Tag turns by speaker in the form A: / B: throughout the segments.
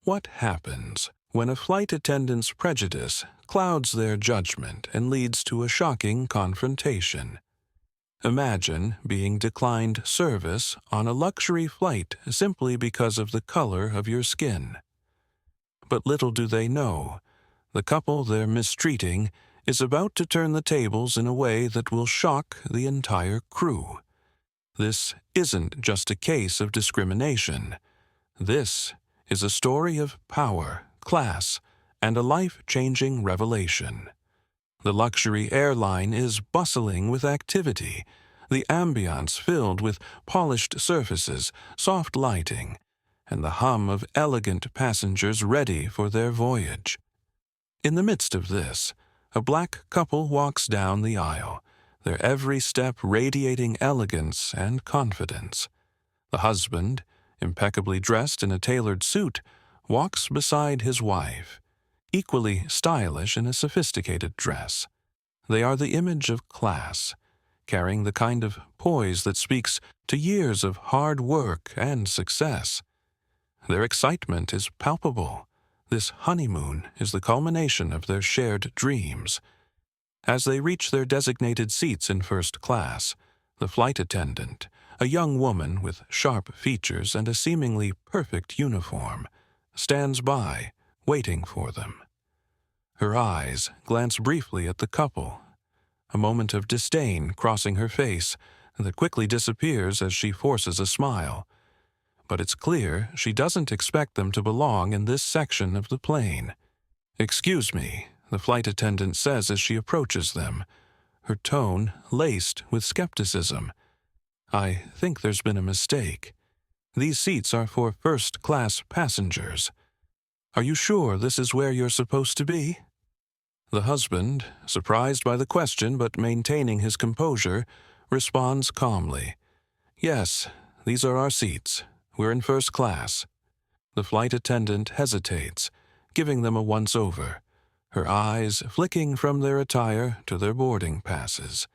A: What happens when a flight attendant's prejudice clouds their judgment and leads to a shocking confrontation? Imagine being declined service on a luxury flight simply because of the color of your skin. But little do they know, the couple they're mistreating is about to turn the tables in a way that will shock the entire crew. This isn't just a case of discrimination. This is a story of power, class, and a life-changing revelation. The luxury airline is bustling with activity, the ambiance filled with polished surfaces, soft lighting, and the hum of elegant passengers ready for their voyage. In the midst of this, a black couple walks down the aisle, their every step radiating elegance and confidence. The husband, impeccably dressed in a tailored suit, walks beside his wife, equally stylish in a sophisticated dress. They are the image of class, carrying the kind of poise that speaks to years of hard work and success. Their excitement is palpable. This honeymoon is the culmination of their shared dreams. As they reach their designated seats in first class, the flight attendant, a young woman with sharp features and a seemingly perfect uniform, stands by, waiting for them. Her eyes glance briefly at the couple, a moment of disdain crossing her face that quickly disappears as she forces a smile. But it's clear she doesn't expect them to belong in this section of the plane. "Excuse me," the flight attendant says as she approaches them, her tone laced with skepticism. "I think there's been a mistake. These seats are for first-class passengers. Are you sure this is where you're supposed to be?" The husband, surprised by the question but maintaining his composure, responds calmly, "Yes, these are our seats. We're in first class." The flight attendant hesitates, giving them a once-over, her eyes flicking from their attire to their boarding passes.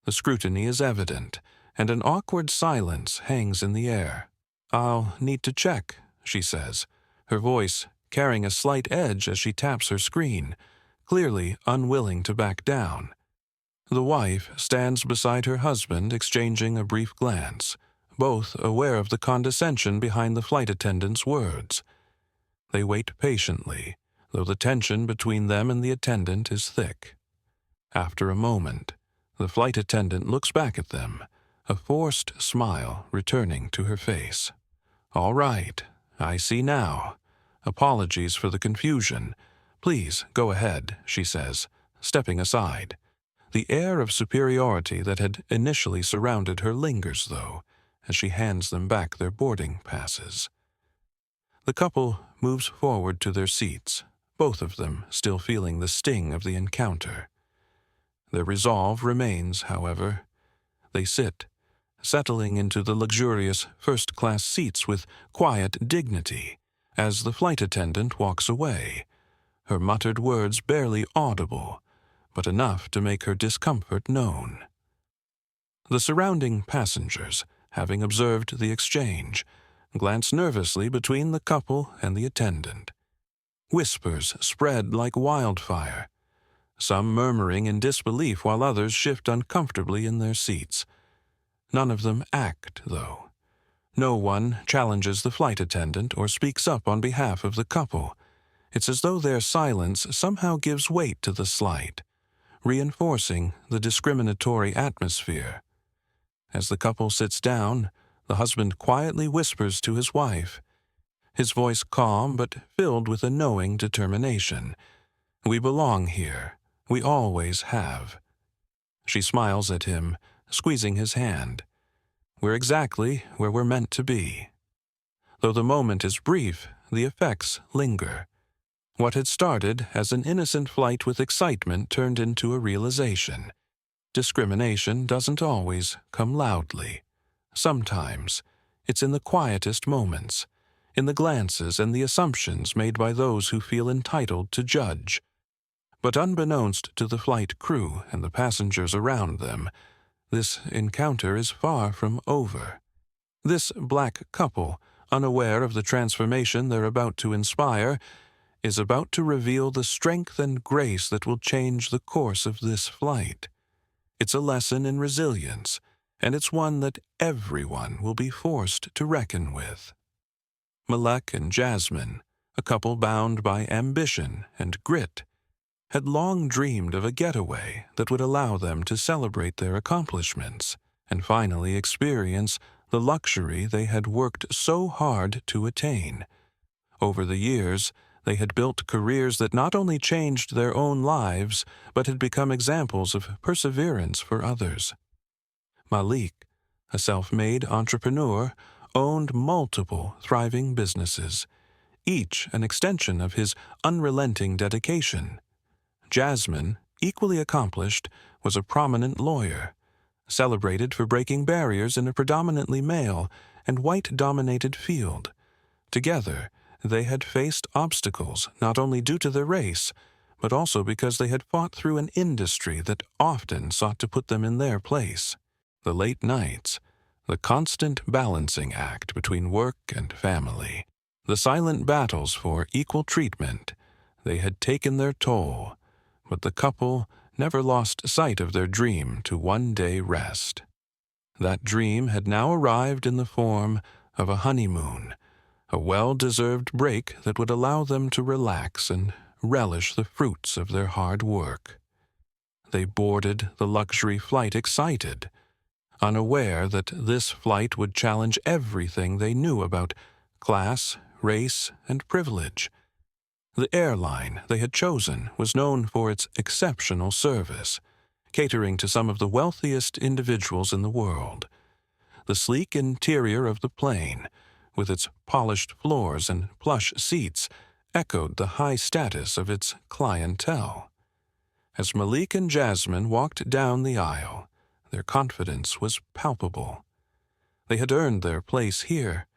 A: The scrutiny is evident, and an awkward silence hangs in the air. "I'll need to check," she says, her voice carrying a slight edge as she taps her screen, clearly unwilling to back down. The wife stands beside her husband, exchanging a brief glance, both aware of the condescension behind the flight attendant's words. They wait patiently, though the tension between them and the attendant is thick. After a moment, the flight attendant looks back at them, a forced smile returning to her face. "All right, I see now. Apologies for the confusion. Please go ahead," she says, stepping aside. The air of superiority that had initially surrounded her lingers, though, as she hands them back their boarding passes. The couple moves forward to their seats, both of them still feeling the sting of the encounter. Their resolve remains, however. They sit, settling into the luxurious first-class seats with quiet dignity, as the flight attendant walks away, her muttered words barely audible, but enough to make her discomfort known. The surrounding passengers, having observed the exchange, glance nervously between the couple and the attendant. Whispers spread like wildfire, some murmuring in disbelief while others shift uncomfortably in their seats. None of them act, though. No one challenges the flight attendant or speaks up on behalf of the couple. It's as though their silence somehow gives weight to the slight, reinforcing the discriminatory atmosphere. As the couple sits down, the husband quietly whispers to his wife, his voice calm but filled with a knowing determination. "We belong here. We always have." She smiles at him, squeezing his hand. "We're exactly where we're meant to be." Though the moment is brief, the effects linger. What had started as an innocent flight with excitement turned into a realization. Discrimination doesn't always come loudly. Sometimes it's in the quietest moments, in the glances and the assumptions made by those who feel entitled to judge. But unbeknownst to the flight crew and the passengers around them, this encounter is far from over. This black couple, unaware of the transformation they're about to inspire, is about to reveal the strength and grace that will change the course of this flight. It's a lesson in resilience, and it's one that everyone will be forced to reckon with. Malek and Jasmine, a couple bound by ambition and grit, had long dreamed of a getaway that would allow them to celebrate their accomplishments and finally experience the luxury they had worked so hard to attain. Over the years, they had built careers that not only changed their own lives, but had become examples of perseverance for others. Malik, a self-made entrepreneur, owned multiple thriving businesses, each an extension of his unrelenting dedication. Jasmine, equally accomplished, was a prominent lawyer, celebrated for breaking barriers in a predominantly male and white-dominated field. Together, they had faced obstacles not only due to their race, but also because they had fought through an industry that often sought to put them in their place. The late nights, the constant balancing act between work and family, the silent battles for equal treatment, they had taken their toll, but the couple never lost sight of their dream to one-day rest. That dream had now arrived in the form of a honeymoon, a well-deserved break that would allow them to relax and relish the fruits of their hard work. They boarded the luxury flight excited, unaware that this flight would challenge everything they knew about class, race, and privilege. The airline they had chosen was known for its exceptional service, catering to some of the wealthiest individuals in the world. The sleek interior of the plane, with its polished floors and plush seats, echoed the high status of its clientele. As Malik and Jasmine walked down the aisle, their confidence was palpable. They had earned their place here,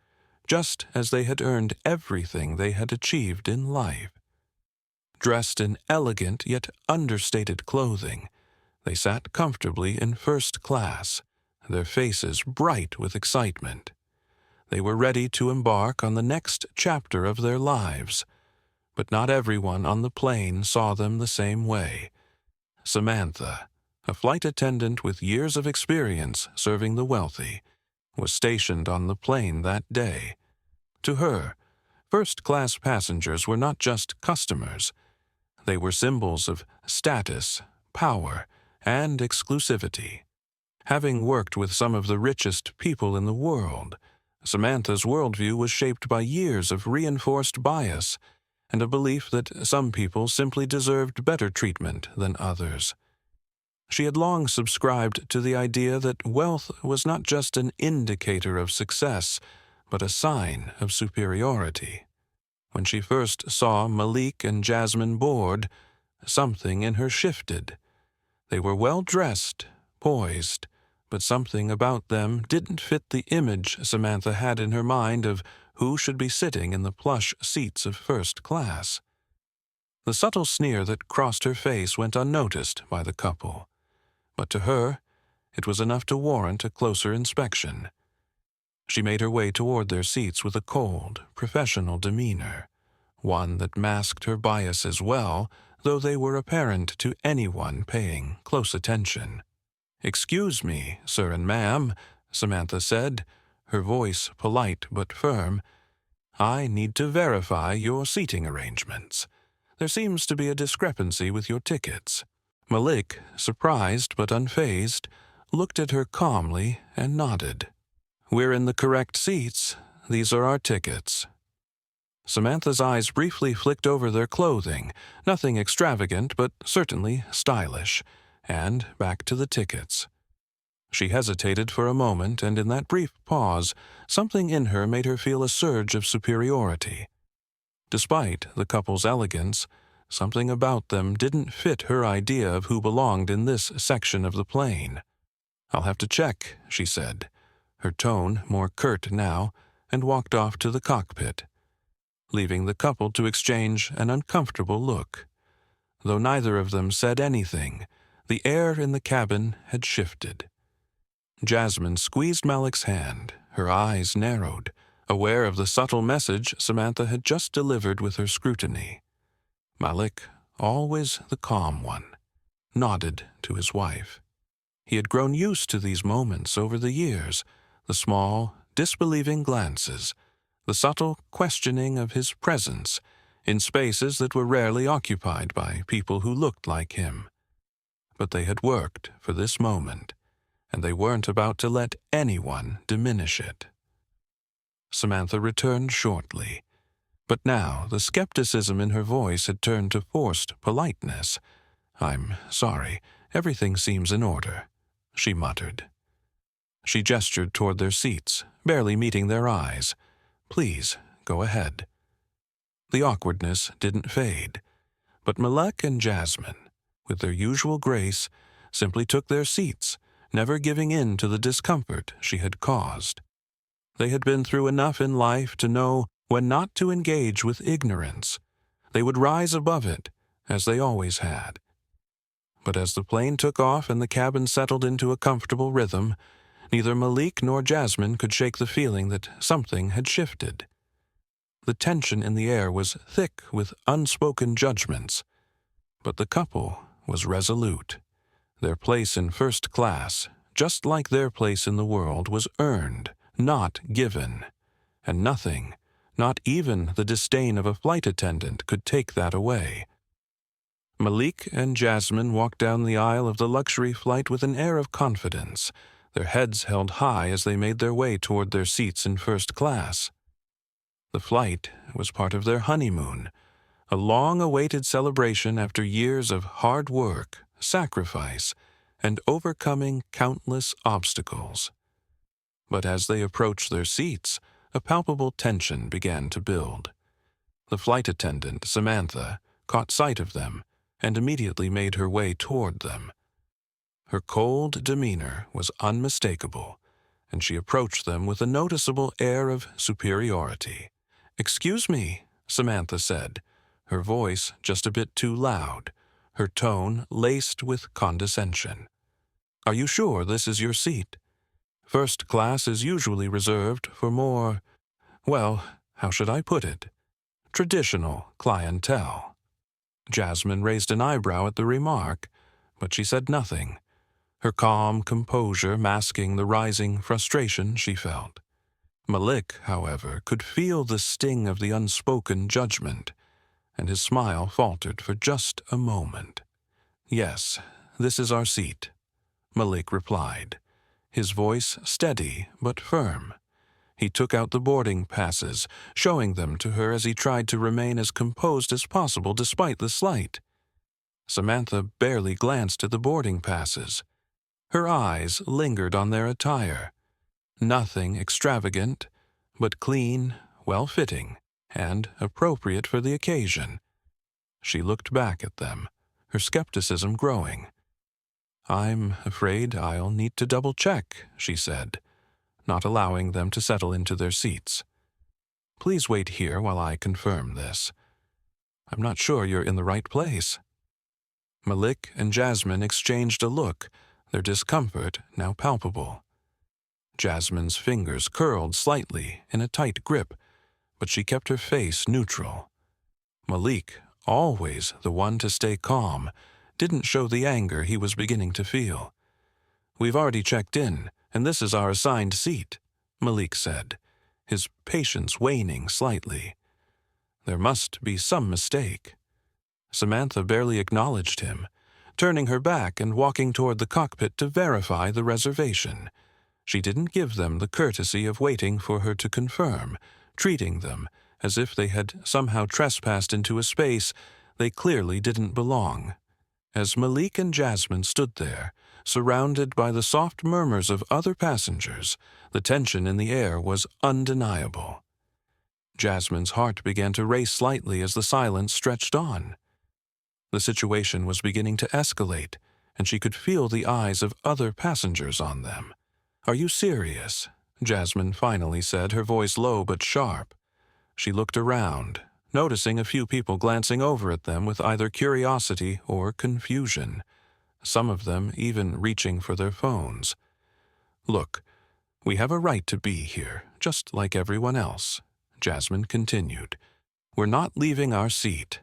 A: just as they had earned everything they had achieved in life. Dressed in elegant yet understated clothing, they sat comfortably in first class, their faces bright with excitement. They were ready to embark on the next chapter of their lives, but not everyone on the plane saw them the same way. Samantha, a flight attendant with years of experience serving the wealthy, was stationed on the plane that day. To her, first-class passengers were not just customers. They were symbols of status, power, and exclusivity. Having worked with some of the richest people in the world, Samantha's worldview was shaped by years of reinforced bias and a belief that some people simply deserved better treatment than others. She had long subscribed to the idea that wealth was not just an indicator of success, but a sign of superiority. When she first saw Malik and Jasmine board, something in her shifted. They were well-dressed, poised, but something about them didn't fit the image Samantha had in her mind of who should be sitting in the plush seats of first class. The subtle sneer that crossed her face went unnoticed by the couple, but to her, it was enough to warrant a closer inspection. She made her way toward their seats with a cold, professional demeanor, one that masked her biases well, though they were apparent to anyone paying close attention. "Excuse me, sir and ma'am," Samantha said, her voice polite but firm. "I need to verify your seating arrangements. There seems to be a discrepancy with your tickets." Malik, surprised but unfazed, looked at her calmly and nodded. "We're in the correct seats. These are our tickets." Samantha's eyes briefly flicked over their clothing, nothing extravagant but certainly stylish, and back to the tickets. She hesitated for a moment, and in that brief pause, something in her made her feel a surge of superiority. Despite the couple's elegance, something about them didn't fit her idea of who belonged in this section of the plane. "I'll have to check," she said, her tone more curt now, and walked off to the cockpit, leaving the couple to exchange an uncomfortable look. Though neither of them said anything, the air in the cabin had shifted. Jasmine squeezed Malik's hand, her eyes narrowed, aware of the subtle message Samantha had just delivered with her scrutiny. Malik, always the calm one, nodded to his wife. He had grown used to these moments over the years, the small, disbelieving glances, the subtle questioning of his presence in spaces that were rarely occupied by people who looked like him. But they had worked for this moment, and they weren't about to let anyone diminish it. Samantha returned shortly, but now the skepticism in her voice had turned to forced politeness. "I'm sorry, everything seems in order," she muttered. She gestured toward their seats, barely meeting their eyes. "Please, go ahead." The awkwardness didn't fade, but Malek and Jasmine, with their usual grace, simply took their seats, never giving in to the discomfort she had caused. They had been through enough in life to know when not to engage with ignorance. They would rise above it, as they always had. But as the plane took off and the cabin settled into a comfortable rhythm, neither Malik nor Jasmine could shake the feeling that something had shifted. The tension in the air was thick with unspoken judgments, but the couple was resolute. Their place in first class, just like their place in the world, was earned, not given, and nothing, not even the disdain of a flight attendant, could take that away. Malik and Jasmine walked down the aisle of the luxury flight with an air of confidence, their heads held high as they made their way toward their seats in first class. The flight was part of their honeymoon, a long-awaited celebration after years of hard work, sacrifice, and overcoming countless obstacles. But as they approached their seats, a palpable tension began to build. The flight attendant, Samantha, caught sight of them and immediately made her way toward them. Her cold demeanor was unmistakable, and she approached them with a noticeable air of superiority. "Excuse me," Samantha said, her voice just a bit too loud, her tone laced with condescension. "Are you sure this is your seat? First class is usually reserved for more, well, how should I put it? Traditional clientele." Jasmine raised an eyebrow at the remark, but she said nothing, her calm composure masking the rising frustration she felt. Malik, however, could feel the sting of the unspoken judgment, and his smile faltered for just a moment. "Yes, this is our seat," Malik replied, his voice steady but firm. He took out the boarding passes, showing them to her as he tried to remain as composed as possible despite the slight. Samantha barely glanced at the boarding passes. Her eyes lingered on their attire. Nothing extravagant, but clean, well-fitting, and appropriate for the occasion. She looked back at them, her skepticism growing. "I'm afraid I'll need to double-check," she said, not allowing them to settle into their seats. "Please wait here while I confirm this. I'm not sure you're in the right place." Malik and Jasmine exchanged a look, their discomfort now palpable. Jasmine's fingers curled slightly in a tight grip, but she kept her face neutral. Malik, always the one to stay calm, didn't show the anger he was beginning to feel. "We've already checked in, and this is our assigned seat," Malik said, his patience waning slightly. There must be some mistake. Samantha barely acknowledged him, turning her back and walking toward the cockpit to verify the reservation. She didn't give them the courtesy of waiting for her to confirm, treating them as if they had somehow trespassed into a space they clearly didn't belong. As Malik and Jasmine stood there, surrounded by the soft murmurs of other passengers, the tension in the air was undeniable. Jasmine's heart began to race slightly as the silence stretched on. The situation was beginning to escalate, and she could feel the eyes of other passengers on them. "Are you serious?" Jasmine finally said, her voice low but sharp. She looked around, noticing a few people glancing over at them with either curiosity or confusion, some of them even reaching for their phones. "Look, we have a right to be here, just like everyone else," Jasmine continued. "We're not leaving our seat."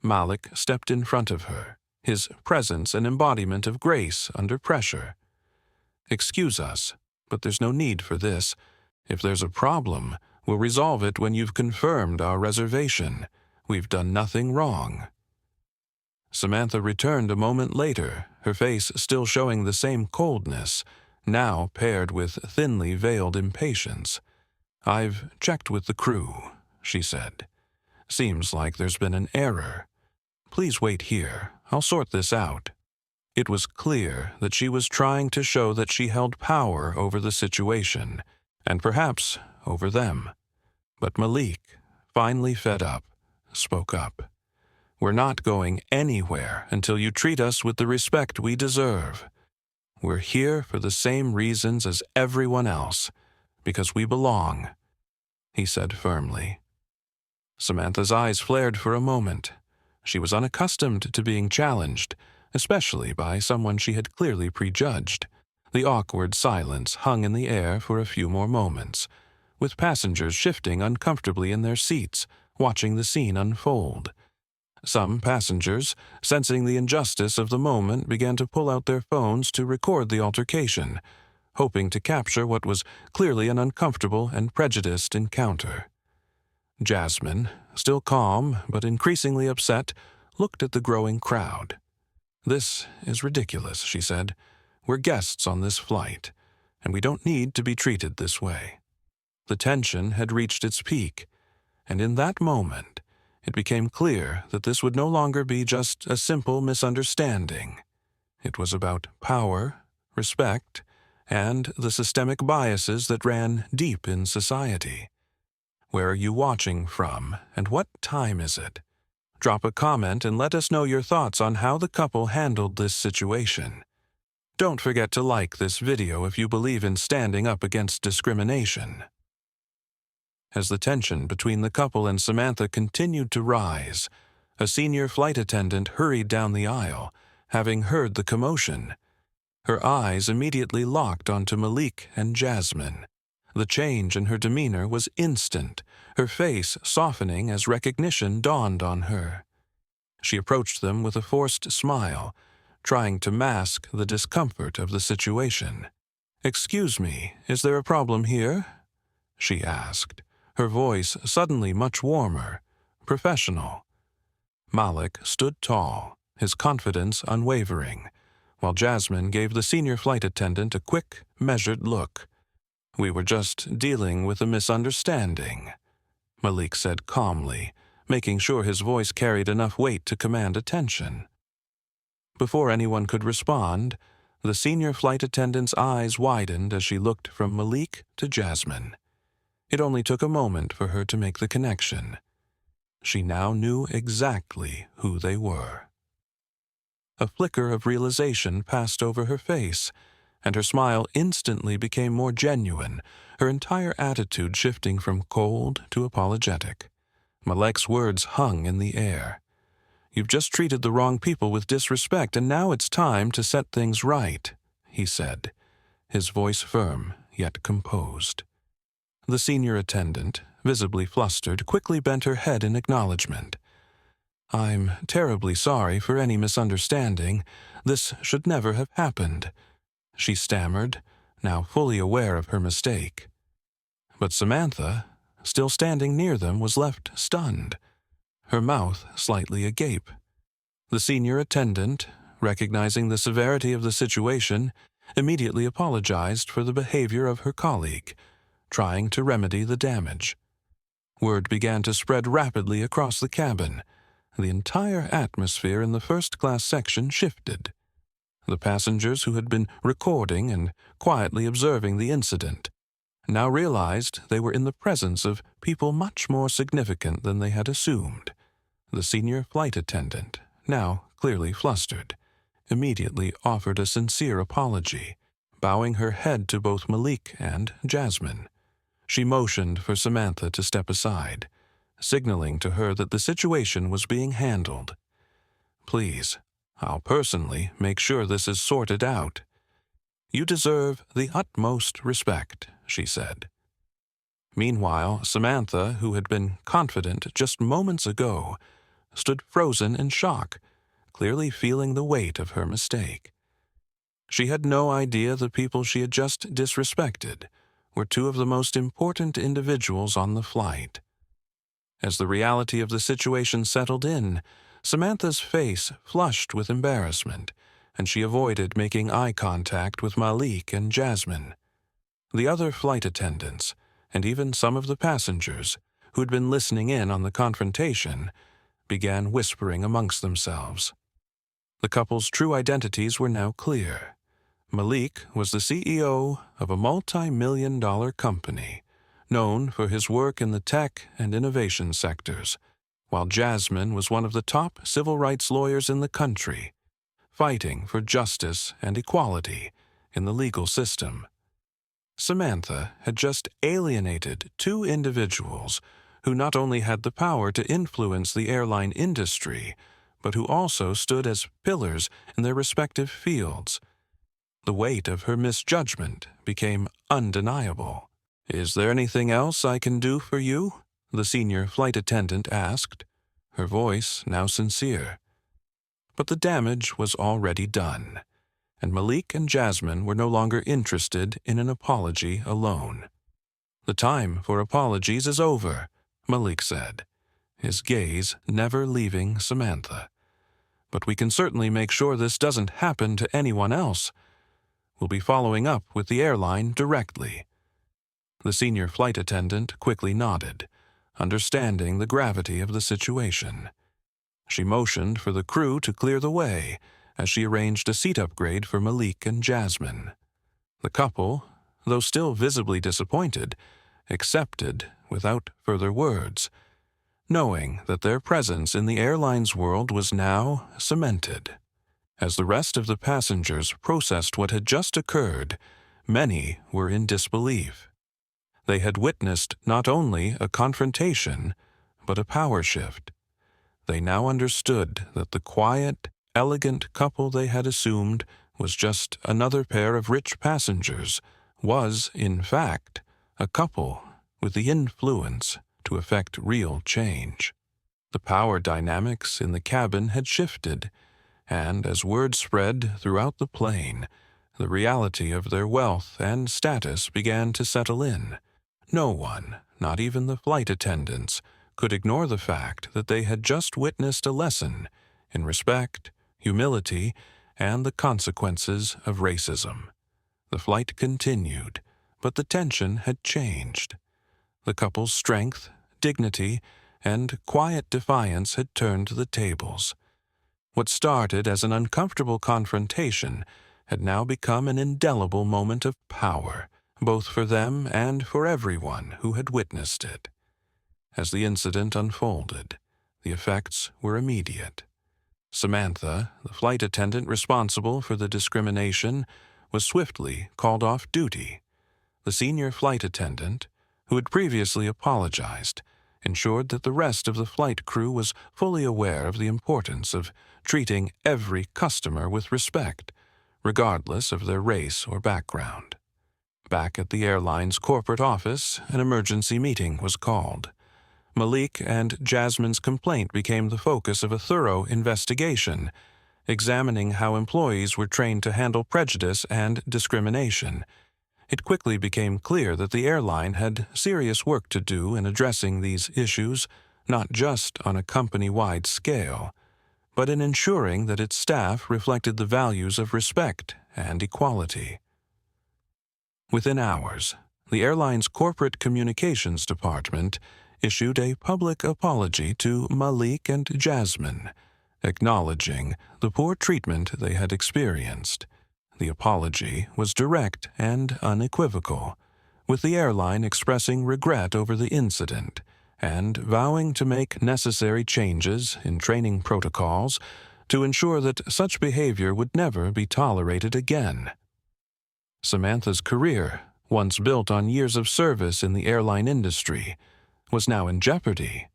A: Malik stepped in front of her, his presence an embodiment of grace under pressure. "Excuse us, but there's no need for this. If there's a problem, we'll resolve it when you've confirmed our reservation. We've done nothing wrong." Samantha returned a moment later, her face still showing the same coldness, now paired with thinly veiled impatience. "I've checked with the crew," she said. "Seems like there's been an error. Please wait here. I'll sort this out." It was clear that she was trying to show that she held power over the situation, and perhaps over them. But Malik, finally fed up, spoke up. "We're not going anywhere until you treat us with the respect we deserve. We're here for the same reasons as everyone else, because we belong," he said firmly. Samantha's eyes flared for a moment. She was unaccustomed to being challenged, especially by someone she had clearly prejudged. The awkward silence hung in the air for a few more moments, with passengers shifting uncomfortably in their seats, watching the scene unfold. Some passengers, sensing the injustice of the moment, began to pull out their phones to record the altercation, hoping to capture what was clearly an uncomfortable and prejudiced encounter. Jasmine, still calm but increasingly upset, looked at the growing crowd. "This is ridiculous," she said. "We're guests on this flight, and we don't need to be treated this way." The tension had reached its peak, and in that moment, it became clear that this would no longer be just a simple misunderstanding. It was about power, respect, and the systemic biases that ran deep in society. Where are you watching from, and what time is it? Drop a comment and let us know your thoughts on how the couple handled this situation. Don't forget to like this video if you believe in standing up against discrimination. As the tension between the couple and Samantha continued to rise, a senior flight attendant hurried down the aisle, having heard the commotion. Her eyes immediately locked onto Malik and Jasmine. The change in her demeanor was instant, her face softening as recognition dawned on her. She approached them with a forced smile, trying to mask the discomfort of the situation. "Excuse me, is there a problem here?" she asked, her voice suddenly much warmer, professional. Malik stood tall, his confidence unwavering, while Jasmine gave the senior flight attendant a quick, measured look. "We were just dealing with a misunderstanding," Malik said calmly, making sure his voice carried enough weight to command attention. Before anyone could respond, the senior flight attendant's eyes widened as she looked from Malik to Jasmine. It only took a moment for her to make the connection. She now knew exactly who they were. A flicker of realization passed over her face, and her smile instantly became more genuine, her entire attitude shifting from cold to apologetic. Malik's words hung in the air. "You've just treated the wrong people with disrespect, and now it's time to set things right," he said, his voice firm yet composed. The senior attendant, visibly flustered, quickly bent her head in acknowledgement. "I'm terribly sorry for any misunderstanding. This should never have happened," she stammered, now fully aware of her mistake. But Samantha, still standing near them, was left stunned, her mouth slightly agape. The senior attendant, recognizing the severity of the situation, immediately apologized for the behavior of her colleague, trying to remedy the damage. Word began to spread rapidly across the cabin. The entire atmosphere in the first-class section shifted. The passengers who had been recording and quietly observing the incident now realized they were in the presence of people much more significant than they had assumed. The senior flight attendant, now clearly flustered, immediately offered a sincere apology, bowing her head to both Malik and Jasmine. She motioned for Samantha to step aside, signaling to her that the situation was being handled. "Please, I'll personally make sure this is sorted out." "You deserve the utmost respect," she said. Meanwhile, Samantha, who had been confident just moments ago, stood frozen in shock, clearly feeling the weight of her mistake. She had no idea the people she had just disrespected were two of the most important individuals on the flight. As the reality of the situation settled in, Samantha's face flushed with embarrassment, and she avoided making eye contact with Malik and Jasmine. The other flight attendants, and even some of the passengers, who had been listening in on the confrontation, began whispering amongst themselves. The couple's true identities were now clear. Malik was the CEO of a multi-million-dollar company, known for his work in the tech and innovation sectors, while Jasmine was one of the top civil rights lawyers in the country, fighting for justice and equality in the legal system. Samantha had just alienated two individuals who not only had the power to influence the airline industry, but who also stood as pillars in their respective fields. The weight of her misjudgment became undeniable. "Is there anything else I can do for you?" the senior flight attendant asked, her voice now sincere. But the damage was already done, and Malik and Jasmine were no longer interested in an apology alone. "The time for apologies is over," Malik said, his gaze never leaving Samantha. "But we can certainly make sure this doesn't happen to anyone else. We'll be following up with the airline directly." The senior flight attendant quickly nodded, understanding the gravity of the situation. She motioned for the crew to clear the way as she arranged a seat upgrade for Malik and Jasmine. The couple, though still visibly disappointed, accepted without further words, knowing that their presence in the airline's world was now cemented. As the rest of the passengers processed what had just occurred, many were in disbelief. They had witnessed not only a confrontation, but a power shift. They now understood that the quiet, elegant couple they had assumed was just another pair of rich passengers, was, in fact, a couple with the influence to effect real change. The power dynamics in the cabin had shifted, and as word spread throughout the plane, the reality of their wealth and status began to settle in. No one, not even the flight attendants, could ignore the fact that they had just witnessed a lesson in respect, humility, and the consequences of racism. The flight continued, but the tension had changed. The couple's strength, dignity, and quiet defiance had turned the tables. What started as an uncomfortable confrontation had now become an indelible moment of power, both for them and for everyone who had witnessed it. As the incident unfolded, the effects were immediate. Samantha, the flight attendant responsible for the discrimination, was swiftly called off duty. The senior flight attendant, who had previously apologized, ensured that the rest of the flight crew was fully aware of the importance of treating every customer with respect, regardless of their race or background. Back at the airline's corporate office, an emergency meeting was called. Malik and Jasmine's complaint became the focus of a thorough investigation, examining how employees were trained to handle prejudice and discrimination. It quickly became clear that the airline had serious work to do in addressing these issues, not just on a company-wide scale, but in ensuring that its staff reflected the values of respect and equality. Within hours, the airline's corporate communications department issued a public apology to Malik and Jasmine, acknowledging the poor treatment they had experienced. The apology was direct and unequivocal, with the airline expressing regret over the incident and vowing to make necessary changes in training protocols to ensure that such behavior would never be tolerated again. Samantha's career, once built on years of service in the airline industry, was now in jeopardy.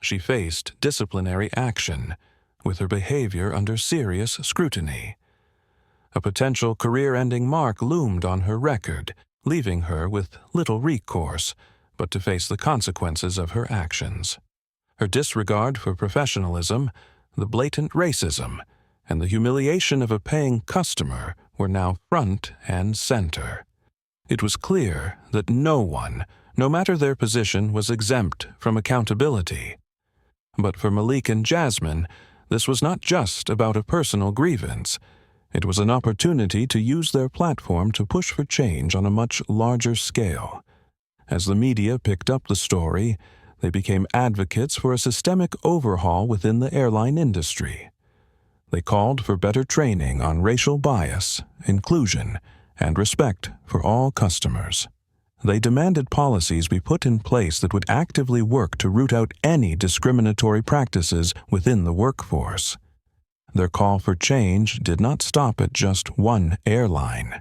A: She faced disciplinary action, with her behavior under serious scrutiny. A potential career-ending mark loomed on her record, leaving her with little recourse but to face the consequences of her actions. Her disregard for professionalism, the blatant racism, and the humiliation of a paying customer were now front and center. It was clear that no one, no matter their position, was exempt from accountability. But for Malik and Jasmine, this was not just about a personal grievance. It was an opportunity to use their platform to push for change on a much larger scale. As the media picked up the story, they became advocates for a systemic overhaul within the airline industry. They called for better training on racial bias, inclusion, and respect for all customers. They demanded policies be put in place that would actively work to root out any discriminatory practices within the workforce. Their call for change did not stop at just one airline.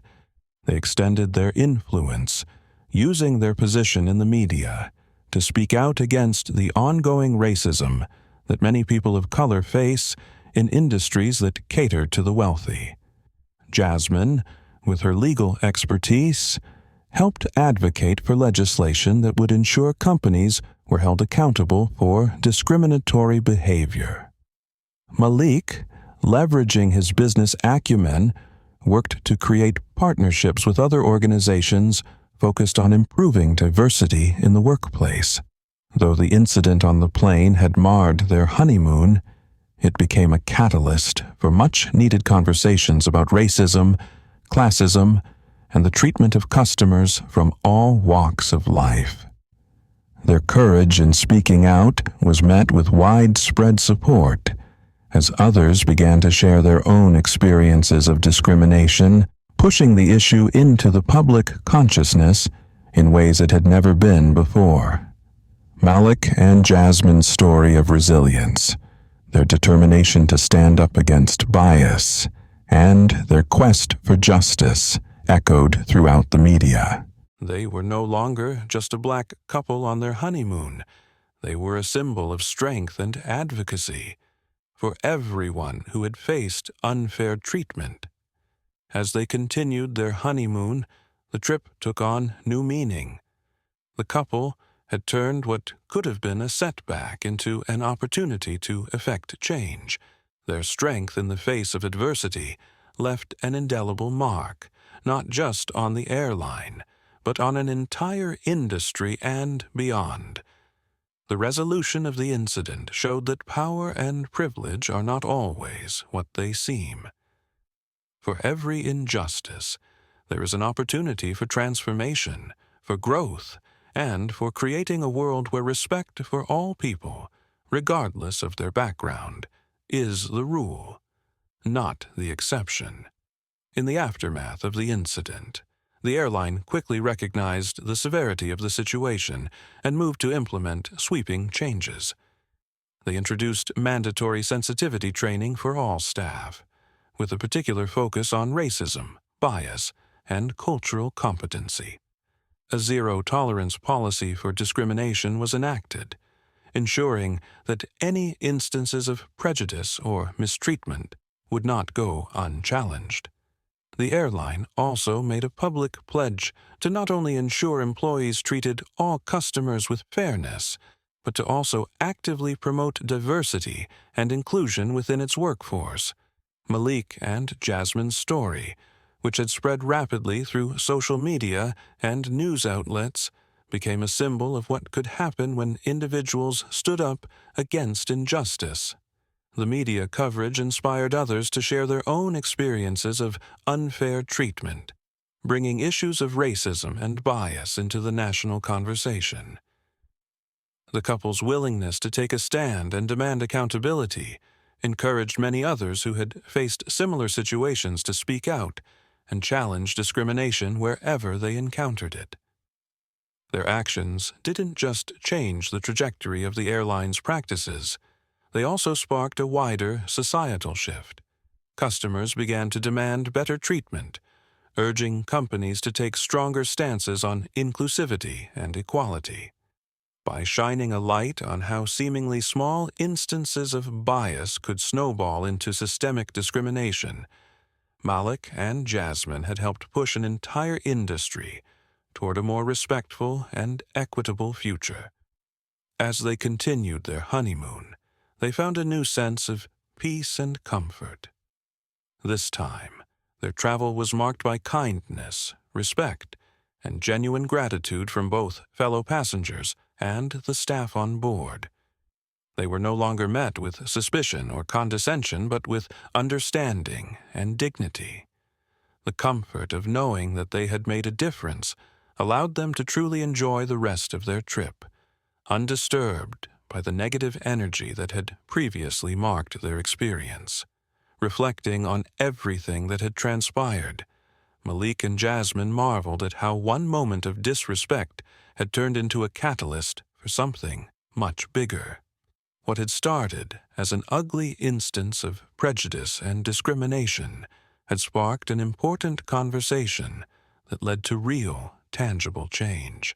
A: They extended their influence, using their position in the media to speak out against the ongoing racism that many people of color face in industries that cater to the wealthy. Jasmine, with her legal expertise, helped advocate for legislation that would ensure companies were held accountable for discriminatory behavior. Malik, leveraging his business acumen, worked to create partnerships with other organizations focused on improving diversity in the workplace. Though the incident on the plane had marred their honeymoon, it became a catalyst for much-needed conversations about racism, classism, and the treatment of customers from all walks of life. Their courage in speaking out was met with widespread support as others began to share their own experiences of discrimination, pushing the issue into the public consciousness in ways it had never been before. Malik and Jasmine's story of resilience, their determination to stand up against bias, and their quest for justice echoed throughout the media. They were no longer just a black couple on their honeymoon. They were a symbol of strength and advocacy for everyone who had faced unfair treatment. As they continued their honeymoon, the trip took on new meaning. The couple had turned what could have been a setback into an opportunity to effect change. Their strength in the face of adversity left an indelible mark, not just on the airline, but on an entire industry and beyond. The resolution of the incident showed that power and privilege are not always what they seem. For every injustice, there is an opportunity for transformation, for growth, and for creating a world where respect for all people, regardless of their background, is the rule, not the exception. In the aftermath of the incident, the airline quickly recognized the severity of the situation and moved to implement sweeping changes. They introduced mandatory sensitivity training for all staff, with a particular focus on racism, bias, and cultural competency. A zero-tolerance policy for discrimination was enacted, ensuring that any instances of prejudice or mistreatment would not go unchallenged. The airline also made a public pledge to not only ensure employees treated all customers with fairness, but to also actively promote diversity and inclusion within its workforce. Malik and Jasmine's story, which had spread rapidly through social media and news outlets, became a symbol of what could happen when individuals stood up against injustice. The media coverage inspired others to share their own experiences of unfair treatment, bringing issues of racism and bias into the national conversation. The couple's willingness to take a stand and demand accountability encouraged many others who had faced similar situations to speak out and challenge discrimination wherever they encountered it. Their actions didn't just change the trajectory of the airline's practices, they also sparked a wider societal shift. Customers began to demand better treatment, urging companies to take stronger stances on inclusivity and equality. By shining a light on how seemingly small instances of bias could snowball into systemic discrimination, Malik and Jasmine had helped push an entire industry toward a more respectful and equitable future. As they continued their honeymoon, they found a new sense of peace and comfort. This time, their travel was marked by kindness, respect, and genuine gratitude from both fellow passengers and the staff on board. They were no longer met with suspicion or condescension, but with understanding and dignity. The comfort of knowing that they had made a difference allowed them to truly enjoy the rest of their trip, undisturbed by the negative energy that had previously marked their experience. Reflecting on everything that had transpired, Malik and Jasmine marveled at how one moment of disrespect had turned into a catalyst for something much bigger. What had started as an ugly instance of prejudice and discrimination had sparked an important conversation that led to real, tangible change.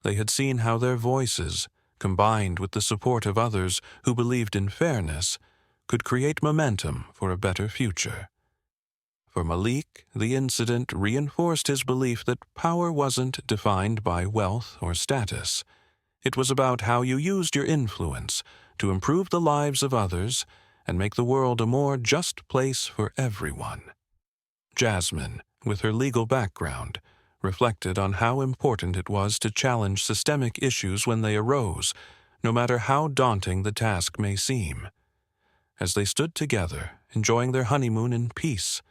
A: They had seen how their voices, combined with the support of others who believed in fairness, could create momentum for a better future. For Malik, the incident reinforced his belief that power wasn't defined by wealth or status. It was about how you used your influence to improve the lives of others and make the world a more just place for everyone. Jasmine, with her legal background, reflected on how important it was to challenge systemic issues when they arose, no matter how daunting the task may seem. As they stood together, enjoying their honeymoon in peace,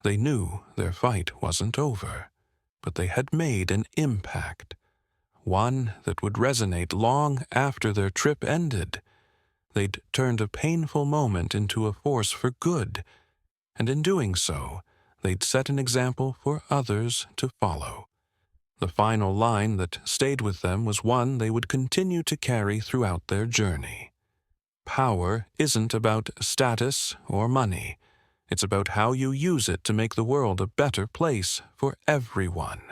A: they knew their fight wasn't over, but they had made an impact, one that would resonate long after their trip ended. They'd turned a painful moment into a force for good, and in doing so, they'd set an example for others to follow. The final line that stayed with them was one they would continue to carry throughout their journey. Power isn't about status or money. It's about how you use it to make the world a better place for everyone.